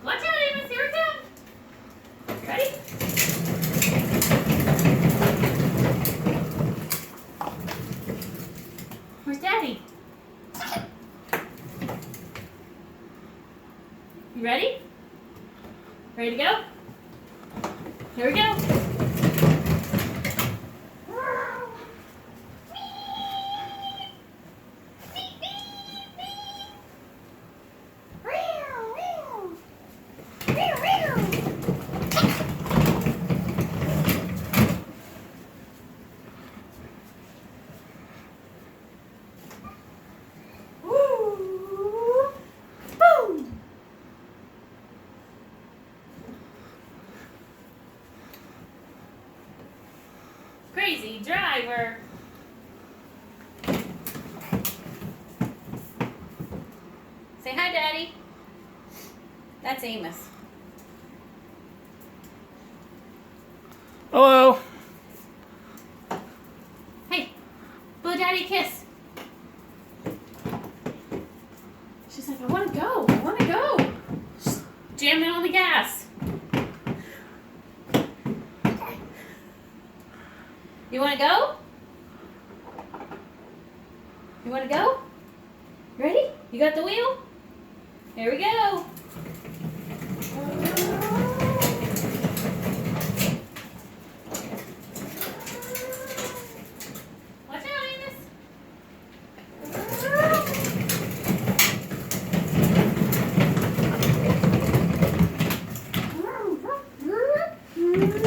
Watch out, Amos, here we come. Ready? Where's Daddy? You ready? Ready to go? Here we go. Crazy driver. Say hi, Daddy. That's Amos. Hello. Hey, blow Daddy a kiss. She's like, I want to go. I want to go. She's jamming on the gas. You want to go? You want to go? Ready? You got the wheel? Here we go. Watch out, Amos.